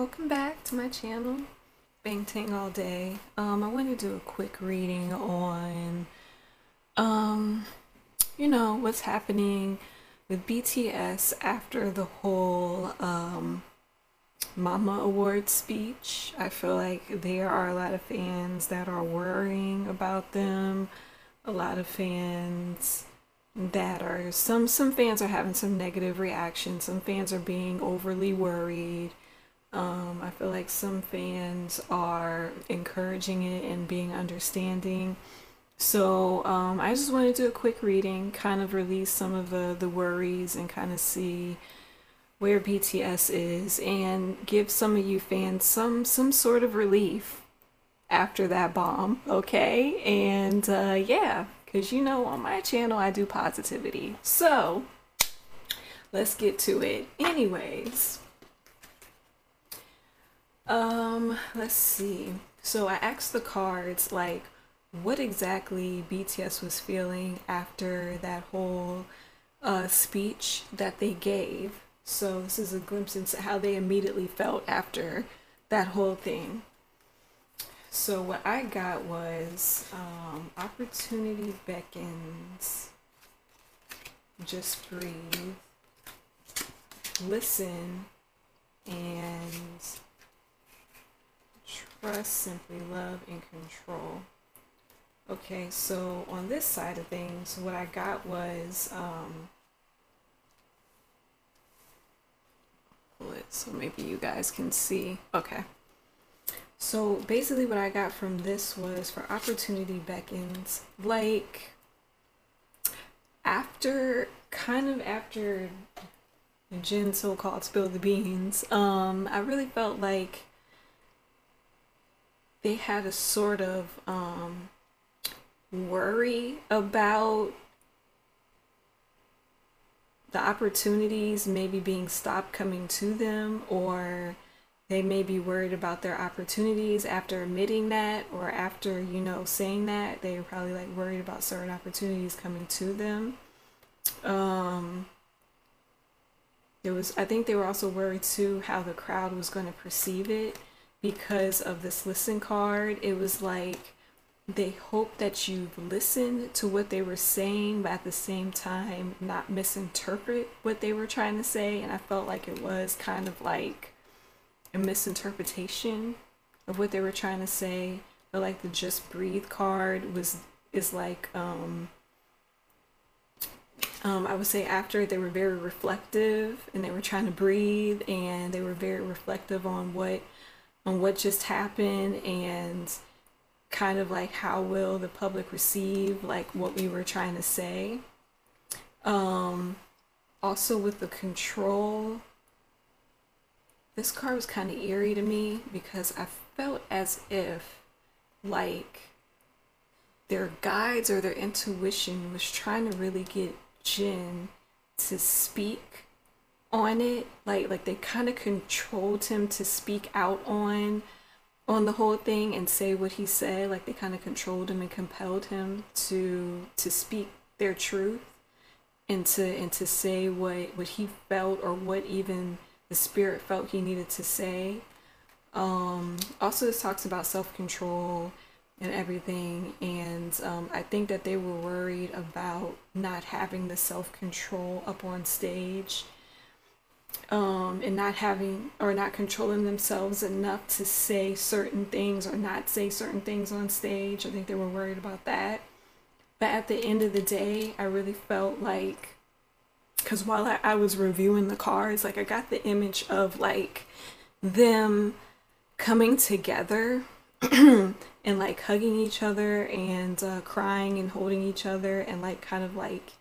welcome back to my channel, Bang Tang All Day. I want to do a quick reading on, what's happening with BTS after the whole Mama Award speech. I feel like there are a lot of fans that are worrying about them. A lot of fans that are some fans are having some negative reactions. Some fans are being overly worried. I feel like some fans are encouraging it and being understanding. So I just want to do a quick reading, kind of release some of the worries and kind of see where BTS is and give some of you fans some sort of relief after that bomb, okay? And yeah, because on my channel I do positivity. So let's get to it. Anyways, let's see. So I asked the cards like what exactly BTS was feeling after that whole speech that they gave. So this is a glimpse into how they immediately felt after that whole thing. So what I got was opportunity beckons, just breathe, listen, and trust, simply love, and control. Okay, so on this side of things, what I got was so maybe you guys can see. Okay. So basically what I got from this was for opportunity beckons, like after Jin so-called spilled the beans, I really felt like they had a sort of worry about the opportunities maybe being stopped coming to them, or they may be worried about their opportunities after admitting that, or after saying that they were probably like worried about certain opportunities coming to them. I think they were also worried too how the crowd was going to perceive it because of this listen card. It was like they hope that you've listened to what they were saying, but at the same time not misinterpret what they were trying to say. And I felt like it was kind of like a misinterpretation of what they were trying to say. But like the just breathe card is like I would say after they were very reflective and they were trying to breathe and they were very reflective on what just happened and kind of like how will the public receive like what we were trying to say. Also with the control, this card was kind of eerie to me because I felt as if like their guides or their intuition was trying to really get Jin to speak on it. Like they kind of controlled him to speak out on the whole thing and say what he said. Like they kind of controlled him and compelled him to speak their truth and to say what he felt or what even the spirit felt he needed to say. Also this talks about self-control and everything, and I think that they were worried about not having the self-control up on stage, and not controlling themselves enough to say certain things or not say certain things on stage. I think they were worried about that. But at the end of the day, I really felt like, because while I was reviewing the cards, like I got the image of like them coming together and like hugging each other and crying and holding each other and like kind of like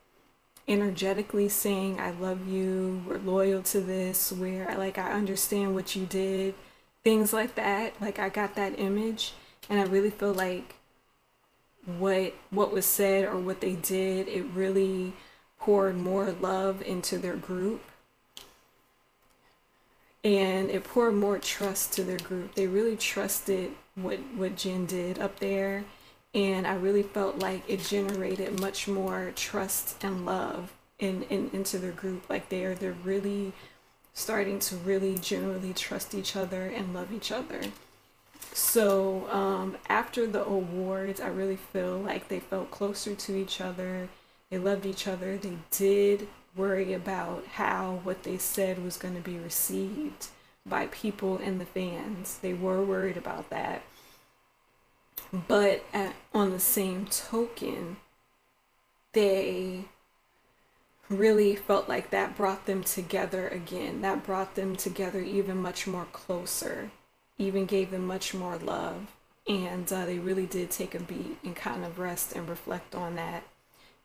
energetically saying I love you, we're loyal to this, where I understand what you did, things like that. Like I got that image, and I really feel like what was said or what they did, it really poured more love into their group, and it poured more trust to their group. They really trusted what Jin did up there, and I really felt like it generated much more trust and love into their group. Like they're really starting to really genuinely trust each other and love each other. So after the awards, I really feel like they felt closer to each other. They loved each other. They did worry about how what they said was going to be received by people and the fans. They were worried about that. But on the same token, they really felt like that brought them together again. That brought them together even much more closer, even gave them much more love. And they really did take a beat and kind of rest and reflect on that.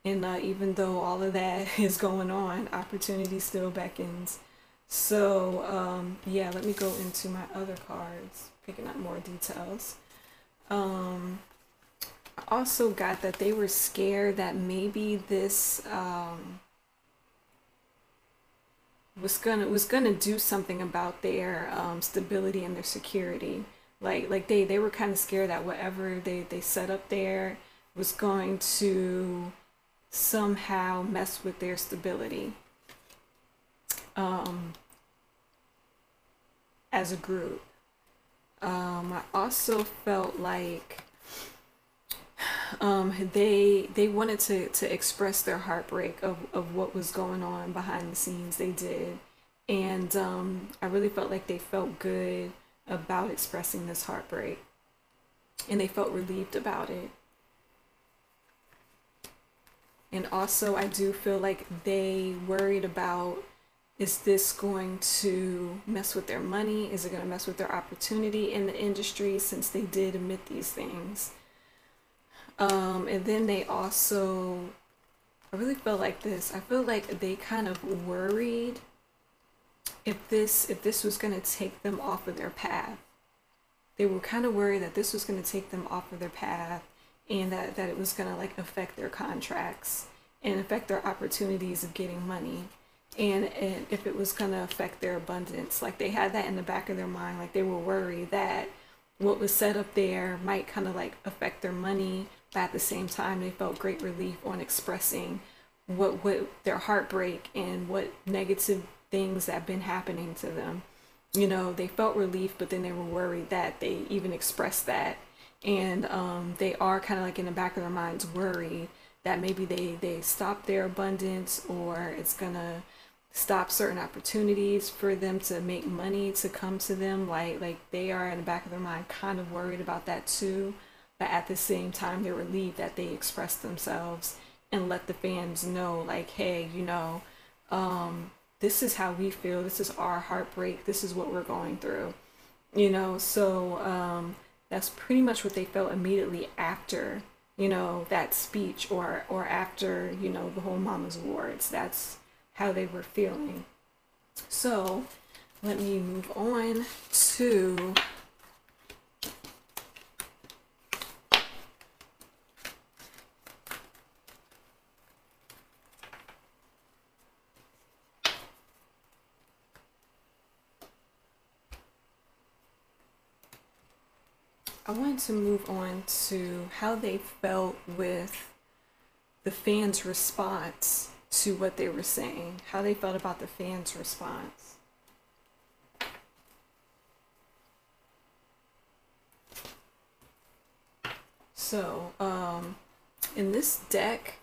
And even though all of that is going on, opportunity still beckons. So yeah, let me go into my other cards, picking up more details. I also got that they were scared that maybe this was gonna do something about their stability and their security. Like they were kind of scared that whatever they set up there was going to somehow mess with their stability as a group. I also felt like they wanted to express their heartbreak of what was going on behind the scenes. They did. And I really felt like they felt good about expressing this heartbreak. And they felt relieved about it. And also I do feel like they worried about, is this going to mess with their money? Is it going to mess with their opportunity in the industry, since they did admit these things? And then they also, I really felt like this. I feel like they kind of worried if this was going to take them off of their path. They were kind of worried that this was going to take them off of their path, and that it was going to like affect their contracts and affect their opportunities of getting money. And if it was going to affect their abundance. Like they had that in the back of their mind. Like they were worried that what was set up there might kind of like affect their money, but at the same time they felt great relief on expressing what their heartbreak and what negative things that have been happening to them. You know, they felt relief, but then they were worried that they even expressed that. And they are kind of like in the back of their minds worried that maybe they stop their abundance, or it's gonna stop certain opportunities for them to make money to come to them. Like they are in the back of their mind kind of worried about that too, but at the same time they're relieved that they expressed themselves and let the fans know, like, hey, you know, this is how we feel, this is our heartbreak, this is what we're going through, you know. So that's pretty much what they felt immediately after, you know, that speech, or after, you know, the whole Mama's Awards. That's how they were feeling. So let me move on to I wanted to move on to how they felt with the fans' response to what they were saying, how they felt about the fans' response. So, in this deck,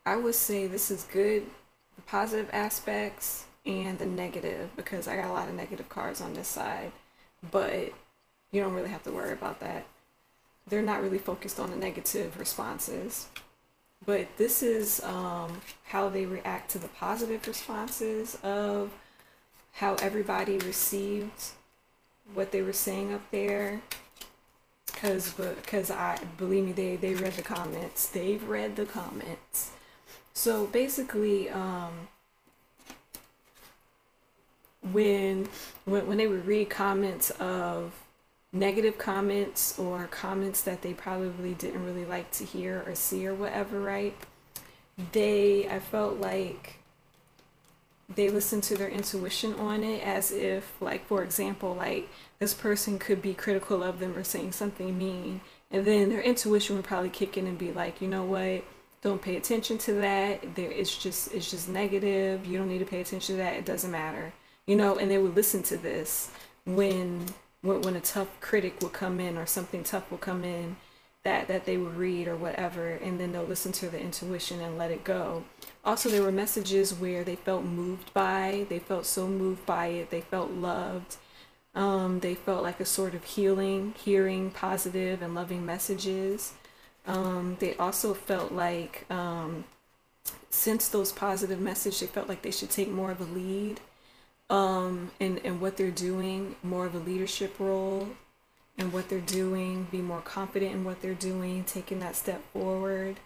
I would say this is good, the positive aspects and the negative, because I got a lot of negative cards on this side, but you don't really have to worry about that. They're not really focused on the negative responses. But this is how they react to the positive responses of how everybody received what they were saying up there. Because I believe me, they read the comments. They've read the comments. So basically, when they would read comments of negative comments, or comments that they probably didn't really like to hear or see or whatever, right? I felt like they listened to their intuition on it, as if, like, for example, like this person could be critical of them or saying something mean, and then their intuition would probably kick in and be like, you know what, don't pay attention to that. It's just negative. You don't need to pay attention to that. It doesn't matter. you know, and they would listen to this when when a tough critic would come in or something tough would come in that they would read or whatever, and then they'll listen to the intuition and let it go. Also, there were messages where they felt moved by, they felt so moved by it, they felt loved. They felt like a sort of healing, hearing positive and loving messages. They also felt like, since those positive messages, they felt like they should take more of a lead in what they're doing, more of a leadership role in what they're doing, be more confident in what they're doing, taking that step forward,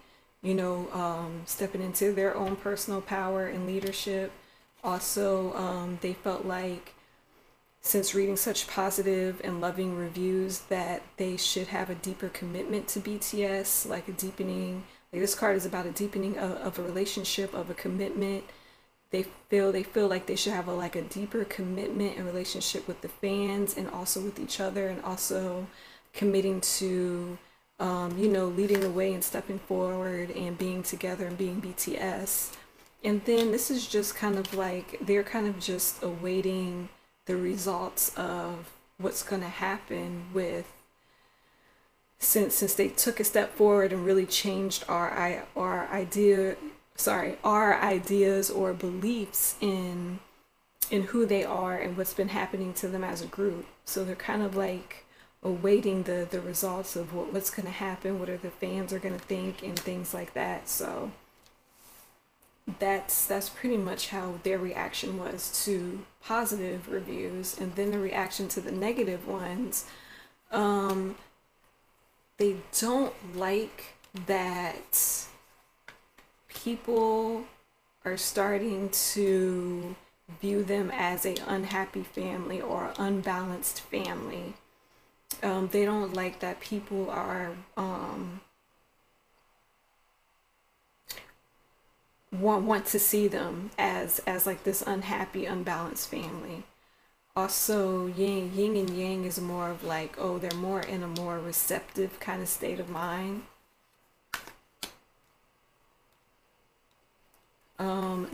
you know, stepping into their own personal power and leadership. Also, they felt like, since reading such positive and loving reviews, that they should have a deeper commitment to BTS, like a deepening. Like this card is about a deepening of a relationship, of a commitment. They feel like they should have a deeper commitment and relationship with the fans and also with each other, and also committing to, you know, leading the way and stepping forward and being together and being BTS. And then this is just kind of like they're kind of just awaiting the results of what's going to happen with, since they took a step forward and really changed our ideas or beliefs in who they are and what's been happening to them as a group. So they're kind of like awaiting the results of what's going to happen, what are the fans are going to think, and things like that. So that's pretty much how their reaction was to positive reviews. And then the reaction to the negative ones, they don't like that people are starting to view them as a unhappy family or unbalanced family. They don't like that people are want to see them as like this unhappy, unbalanced family. Also, yin and yang is more of like, oh, they're more in a more receptive kind of state of mind.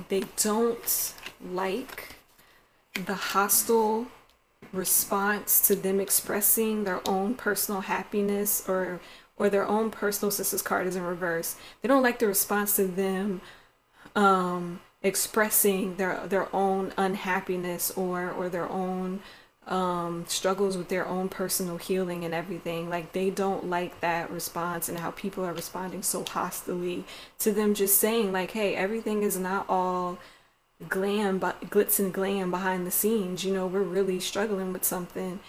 They don't like the hostile response to them expressing their own personal happiness or their own personal, since this card is in reverse. They don't like the response to them expressing their own unhappiness or their own struggles with their own personal healing and everything. Like, they don't like that response and how people are responding so hostilely to them just saying like, hey, everything is not all glam, but glitz and glam behind the scenes. You know, we're really struggling with something,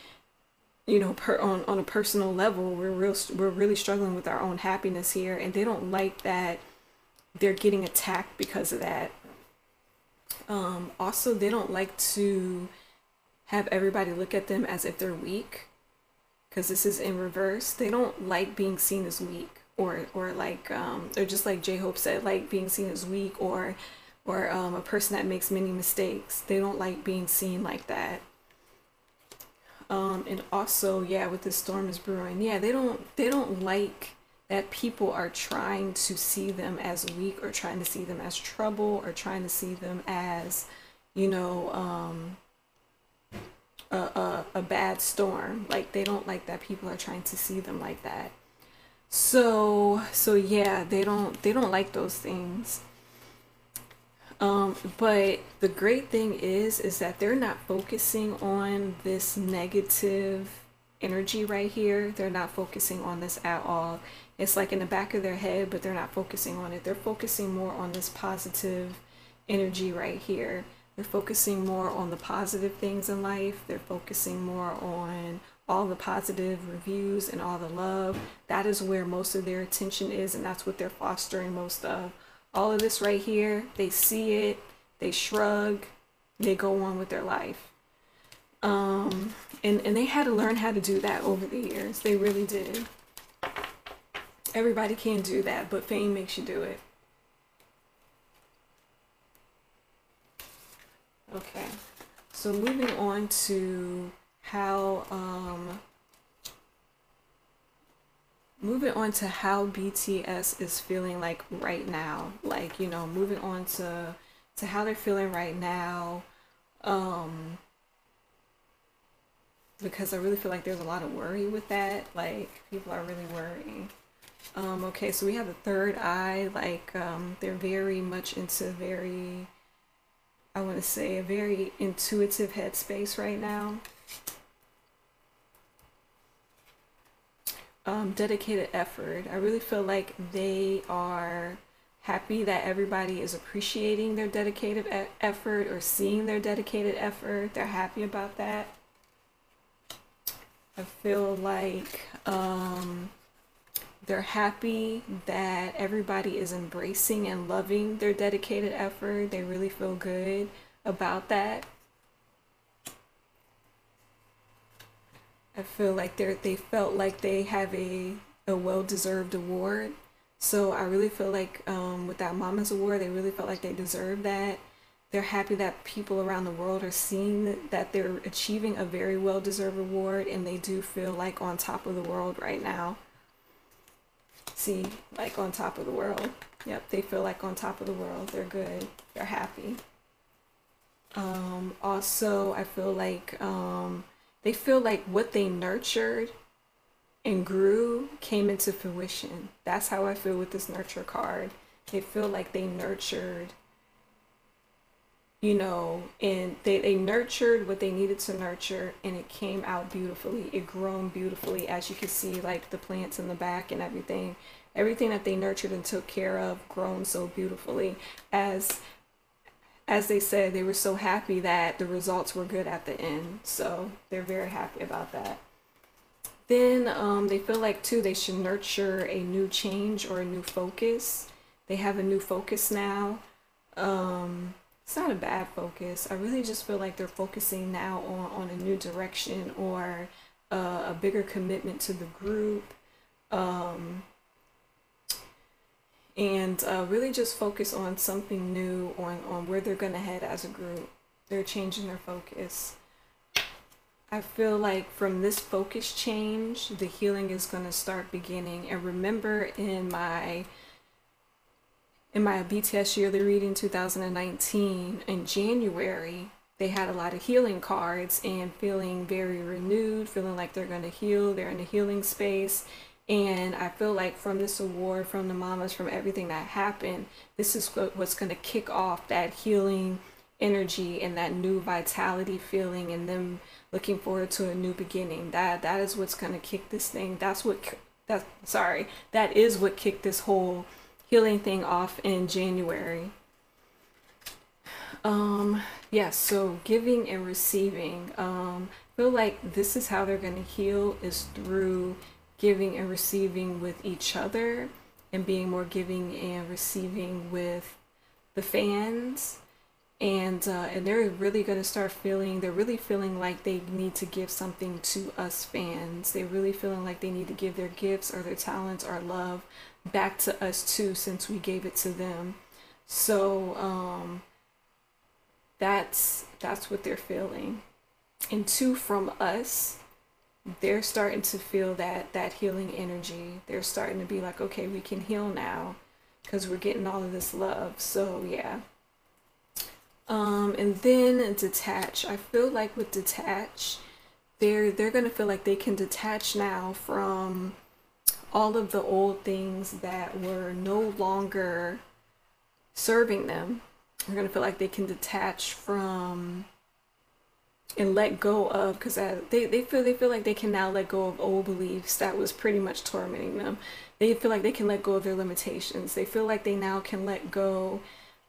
you know, on a personal level. We're really struggling with our own happiness here. And they don't like that they're getting attacked because of that. Also, they don't like to have everybody look at them as if they're weak, because this is in reverse. They don't like being seen as weak, or like or just like J-Hope said, like being seen as weak or a person that makes many mistakes. They don't like being seen like that. And also, yeah, with the storm is brewing, yeah, they don't like that people are trying to see them as weak, or trying to see them as trouble, or trying to see them as, you know, a bad storm. Like, they don't like that people are trying to see them like that. So yeah, they don't like those things. But the great thing is that they're not focusing on this negative energy right here. They're not focusing on this at all. It's like in the back of their head, but they're not focusing on it. They're focusing more on this positive energy right here. They're focusing more on the positive things in life. They're focusing more on all the positive reviews and all the love. That is where most of their attention is, and that's what they're fostering most of. All of this right here, they see it, they shrug, they go on with their life. And they had to learn how to do that over the years. They really did. Everybody can't do that, but fame makes you do it. Okay, so moving on to how BTS is feeling like right now. Like, you know, moving on to how they're feeling right now. um, because I really feel like there's a lot of worry with that. Like people are really worrying. Okay, so we have the third eye. Like they're very much into very, I want to say, a very intuitive headspace right now. Dedicated effort. I really feel like they are happy that everybody is appreciating their dedicated effort or seeing their dedicated effort. They're happy about that. I feel like they're happy that everybody is embracing and loving their dedicated effort. They really feel good about that. I feel like they felt like they have a well deserved award. So I really feel like with that Mama's Award, they really felt like they deserve that. They're happy that people around the world are seeing that they're achieving a very well deserved award, and they do feel like on top of the world right now. See, like on top of the world. Yep, they feel like on top of the world. They're good. They're happy. Also, I feel like they feel like what they nurtured and grew came into fruition. That's how I feel with this nurture card. They feel like they nurtured, and they nurtured what they needed to nurture, and it came out beautifully. It grown beautifully, as you can see, like the plants in the back and everything. Everything that they nurtured and took care of grown so beautifully. As they said, they were so happy that the results were good at the end. So they're very happy about that. Then they feel like too they should nurture a new change or a new focus. They have a new focus now. It's not a bad focus. I really just feel like they're focusing now on a new direction or a bigger commitment to the group. And really just focus on something new, on where they're going to head as a group. They're changing their focus. I feel like from this focus change, the healing is going to start beginning. And remember in my BTS yearly reading 2019 in January, they had a lot of healing cards and feeling very renewed, feeling like they're going to heal, they're in a healing space. And I feel like from this award, from the mamas, from everything that happened, this is what's going to kick off that healing energy and that new vitality feeling, and them looking forward to a new beginning. That is what's going to kick this thing. That is what kicked this whole healing thing off in January. Yes, so giving and receiving. I feel like this is how they're going to heal, is through giving and receiving with each other, and being more giving and receiving with the fans. And they're really going to start feeling, they're really feeling like they need to give something to us fans. They're really feeling like they need to give their gifts or their talents or love back to us too, since we gave it to them. So that's what they're feeling. And two, from us, they're starting to feel that healing energy. They're starting to be like, okay, we can heal now because we're getting all of this love. So yeah. And then detach. I feel like with detach, they're gonna feel like they can detach now from all of the old things that were no longer serving them. They're gonna feel like they can detach from and let go of, because they feel like they can now let go of old beliefs that was pretty much tormenting them. They feel like they can let go of their limitations. They feel like they now can let go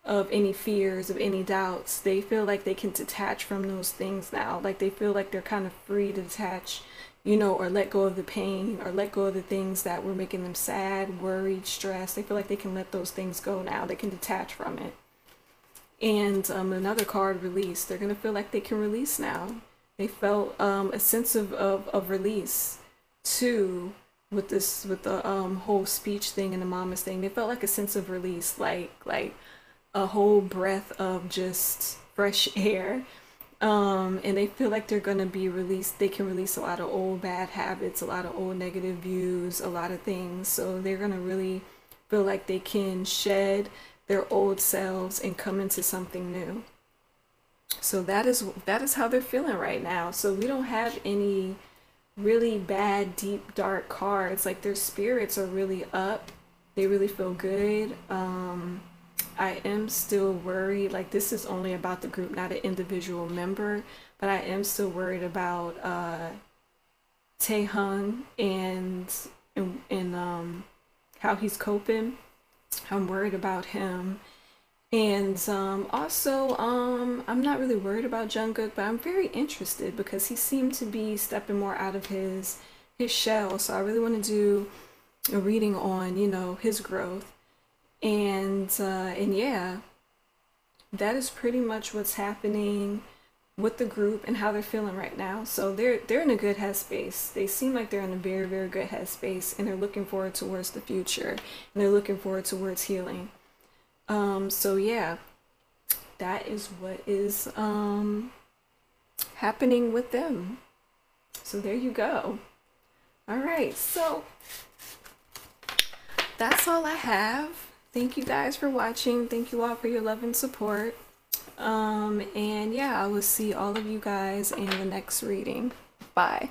of any fears, of any doubts. They feel like they can detach from those things now. Like they feel like they're kind of free to detach, or let go of the pain, or let go of the things that were making them sad, worried, stressed. They feel like they can let those things go now. They can detach from it. And another card, release. They're going to feel like they can release now. They felt a sense of release too with the whole speech thing and the mamas thing. They felt like a sense of release, like a whole breath of just fresh air. And they feel like they're going to be released. They can release a lot of old bad habits, a lot of old negative views, a lot of things. So they're going to really feel like they can shed their old selves and come into something new. So that is how they're feeling right now. So we don't have any really bad, deep, dark cards. Like their spirits are really up. They really feel good. I am still worried. Like this is only about the group, not an individual member. But I am still worried about Taehyung and how he's coping. I'm worried about him. And also, I'm not really worried about Jungkook, but I'm very interested because he seemed to be stepping more out of his shell. So I really want to do a reading on, his growth. And yeah, that is pretty much what's happening with the group and how they're feeling right now. So they're in a good headspace. They seem like they're in a very, very good headspace, and they're looking forward towards the future, and they're looking forward towards healing. So yeah, that is what is happening with them. So there you go. All right, so that's all I have. Thank you guys for watching. Thank you all for your love and support. And yeah, I will see all of you guys in the next reading. Bye.